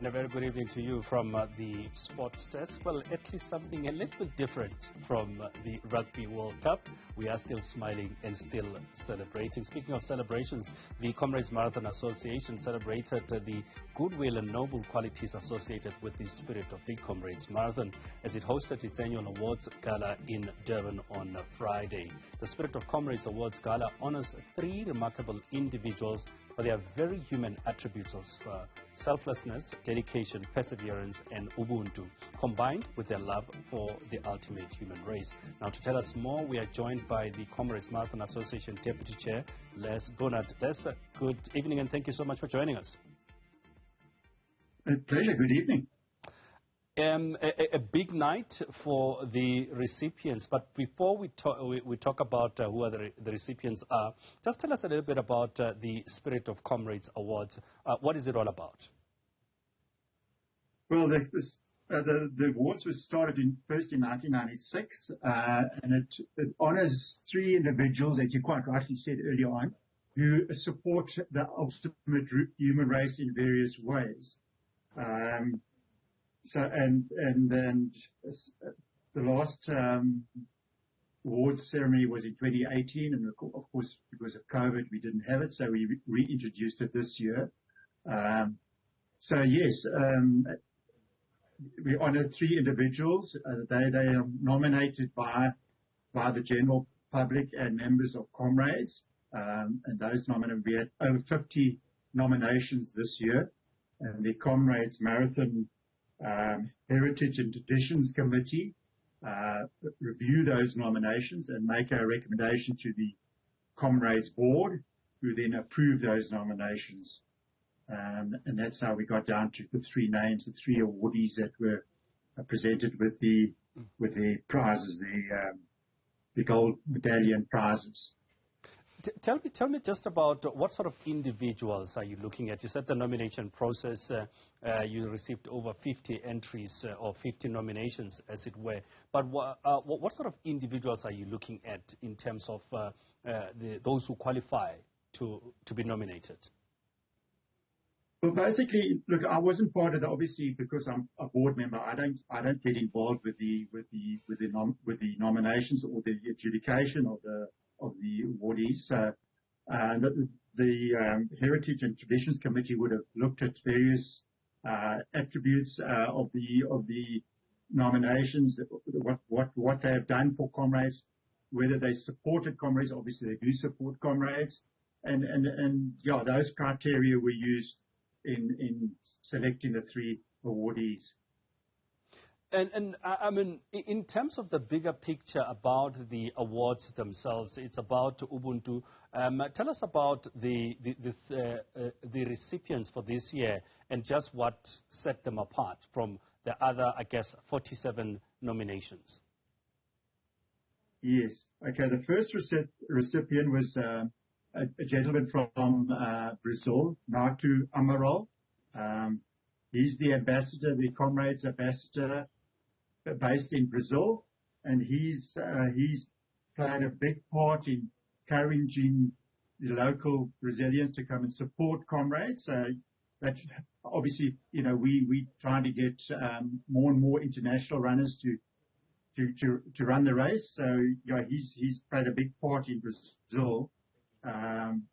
And a very good evening to you from the sports desk. Well, at least something a little bit different from the Rugby World Cup. We are still smiling and still celebrating. Speaking of celebrations, the Comrades Marathon Association celebrated the goodwill and noble qualities associated with the Spirit of the Comrades Marathon as it hosted its annual awards gala in Durban on Friday. The Spirit of Comrades Awards Gala honors 3 remarkable individuals for their very human attributes of selflessness, dedication, perseverance, and Ubuntu, combined with their love for the ultimate human race. Now, to tell us more, we are joined by the Comrades Marathon Association Deputy Chair, Burnard. Les, good evening, and thank you so much for joining us. A pleasure. Good evening. A big night for the recipients, but before we talk about who are the recipients are, just tell us a little bit about the Spirit of Comrades Awards. What is it all about? Well, the awards were started first in 1996, and it honors 3 individuals, as you quite rightly said earlier on, who support the ultimate human race in various ways. The last awards ceremony was in 2018, and of course, because of COVID, we didn't have it, so we reintroduced it this year. We honored 3 individuals. They are nominated by the general public and members of Comrades, and those nominated, we had over 50 nominations this year, and the Comrades Marathon Heritage and Traditions Committee review those nominations and make a recommendation to the Comrades Board, who then approve those nominations. And that's how we got down to the 3 names, the 3 awardees that were presented with the prizes, the gold medallion prizes. Tell me just about what sort of individuals are you looking at? You said the nomination process, you received over 50 entries or 50 nominations, as it were. But what sort of individuals are you looking at in terms of those who qualify to be nominated? Well, basically, look, I wasn't part of obviously, because I'm a board member. I don't get involved with the nominations or the adjudication of the awardees. So, the Heritage and Traditions Committee would have looked at various attributes of the nominations, what they have done for Comrades, whether they supported Comrades. Obviously, they do support Comrades, and those criteria were used in selecting the 3 awardees. And I mean, in terms of the bigger picture about the awards themselves, it's about Ubuntu. Tell us about the recipients for this year and just what set them apart from the other, I guess, 47 nominations. Yes. Okay. The first recipient was a gentleman from Brazil, Nato Amaral. He's the ambassador, the Comrades ambassador, based in Brazil, and he's played a big part in encouraging the local Brazilians to come and support Comrades. So that obviously, we trying to get more and more international runners to run the race. So he's played a big part in Brazil,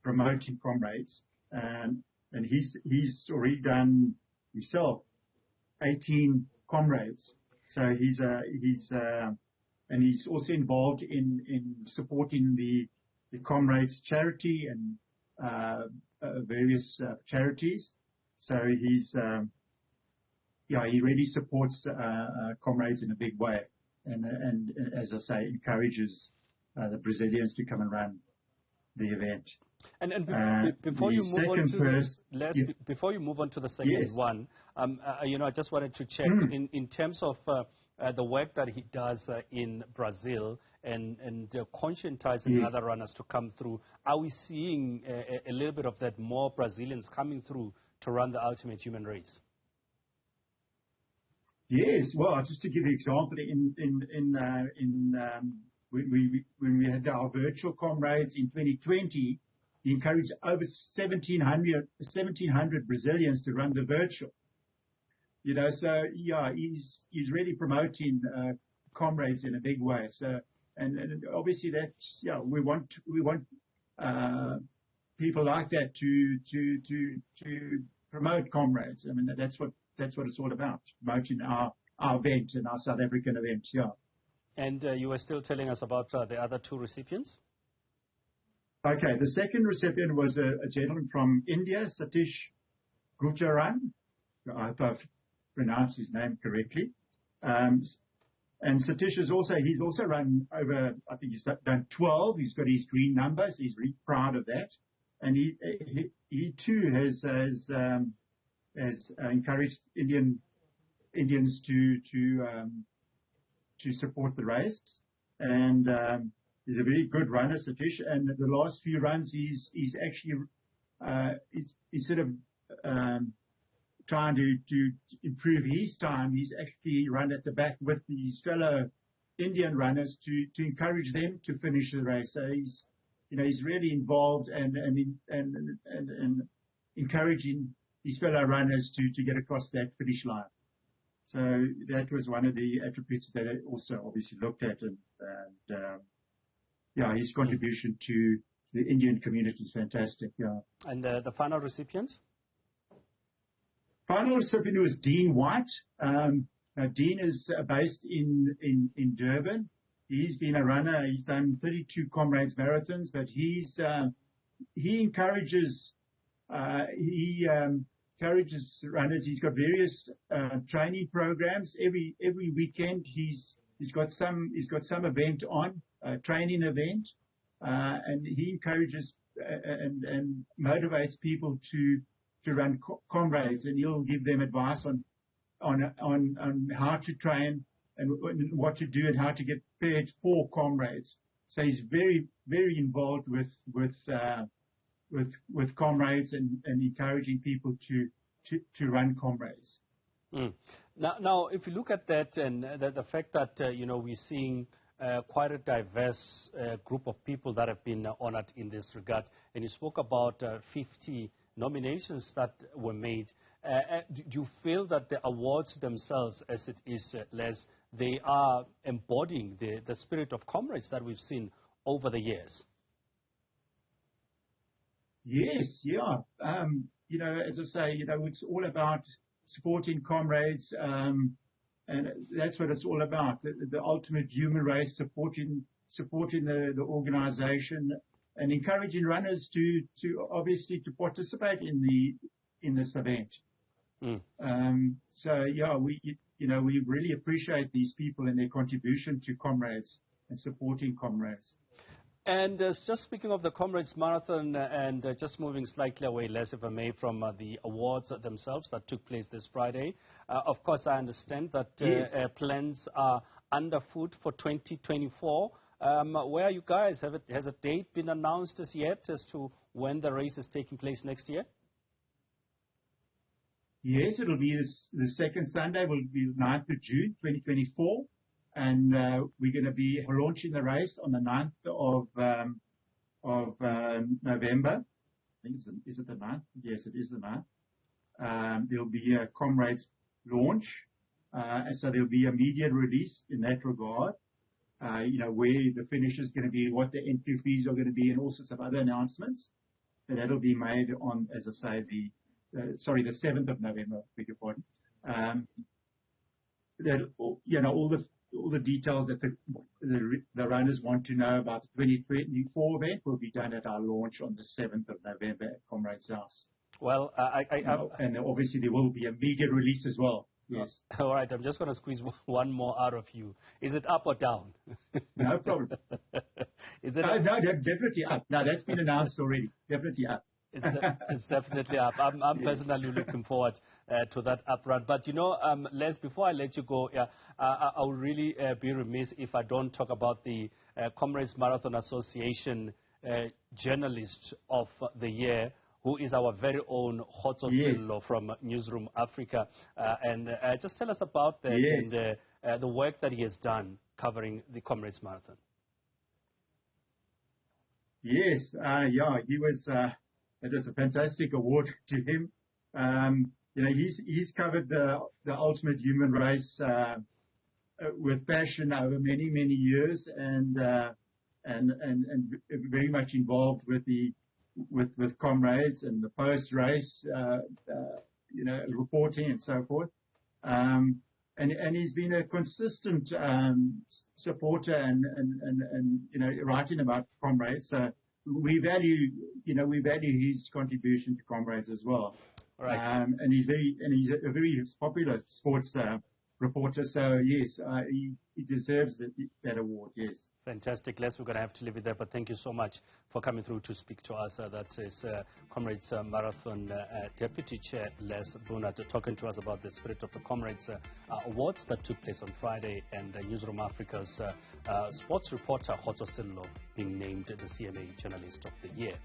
promoting Comrades, and he's already done himself 18 Comrades. So he's also involved in supporting the Comrades charity and various charities. So he really supports Comrades in a big way, and as I say, encourages the Brazilians to come and run the event. And before you move on to the second one, I just wanted to check in terms of the work that he does in Brazil and conscientizing other runners to come through. Are we seeing a little bit of that, more Brazilians coming through to run the ultimate human race? Yes. Well, just to give you an example, when we had our virtual Comrades in 2020. He encouraged over 1,700 Brazilians to run the virtual. So yeah, he's really promoting comrades in a big way. So and obviously that's we want people like that to promote comrades. I mean that's what it's all about, promoting our event and our South African event. Yeah. And you were still telling us about the other two recipients. Okay, the second recipient was a gentleman from India, Satish Gujaran. I hope I've pronounced his name correctly. And Satish he's also run over, I think he's done 12. He's got his green numbers. He's really proud of that. And he too has encouraged Indians to support the race. And he's a very good runner, Satish. And the last few runs, he's actually instead of trying to improve his time, he's actually run at the back with his fellow Indian runners to encourage them to finish the race. So he's really involved and encouraging his fellow runners to get across that finish line. So that was one of the attributes that I also obviously looked at, and his contribution to the Indian community is fantastic. Yeah. And the final recipient? Final recipient was Dean White. Dean is based in Durban. He's been a runner. He's done 32 Comrades Marathons, but he encourages runners. He's got various training programs. Every weekend he's got some event on, a training event, and he encourages and motivates people to run comrades, and he'll give them advice on how to train and what to do and how to get prepared for comrades. So he's very, very involved with comrades and encouraging people to run comrades. Mm. Now, if you look at that and the fact that we're seeing quite a diverse group of people that have been honored in this regard, and you spoke about 50 nominations that were made. Do you feel that the awards themselves, as it is, Les, they are embodying the spirit of comrades that we've seen over the years? Yes, yeah. As I say, it's all about supporting comrades, and that's what it's all about. The ultimate human race, supporting the organization, and encouraging runners to obviously to participate in this event. Mm. So yeah, we really appreciate these people and their contribution to comrades and supporting comrades. And just speaking of the Comrades Marathon, and just moving slightly away, Les, if I may, from the awards themselves that took place this Friday. Of course, I understand that yes, plans are underfoot for 2024. Where are you guys? Has a date been announced as yet as to when the race is taking place next year? Yes, it'll be the second Sunday, will be the 9th of June, 2024. And we're going to be launching the race on the 9th of November. I think is it the 9th? Yes, it is the 9th. There'll be a Comrades launch. And so there'll be a media release in that regard. Where the finish is going to be, what the entry fees are going to be, and all sorts of other announcements. And that'll be made on, as I say, the 7th of November, beg your pardon. All the details that the runners want to know about the 2024 event will be done at our launch on the 7th of November at Comrades House. Well, and obviously there will be a media release as well. Yes. All right, I'm just going to squeeze one more out of you. Is it up or down? No problem. Is it no, definitely up. No, that's been announced already. Definitely up. It's definitely up. I'm personally looking forward to that up run. But Les, before I let you go, I will really be remiss if I don't talk about the Comrades Marathon Association Journalist of the Year, who is our very own Khotso Sello from Newzroom Afrika. And just tell us about that, yes, and the work that he has done covering the Comrades Marathon. Yes, he was. It is a fantastic award to him. he's covered the ultimate human race with passion over many, many years, and very much involved with Comrades and the post-race, reporting and so forth. And he's been a consistent supporter and writing about Comrades. So we value his contribution to Comrades as well. Right. And he's a very popular sports reporter. So yes, he deserves that award. Yes. Fantastic, Les. We're going to have to leave it there, but thank you so much for coming through to speak to us. That is Comrades Marathon Deputy Chair Les Burnard talking to us about the Spirit of the Comrades Awards that took place on Friday, and Newzroom Afrika's sports reporter Khotso Sello being named the CMA Journalist of the Year.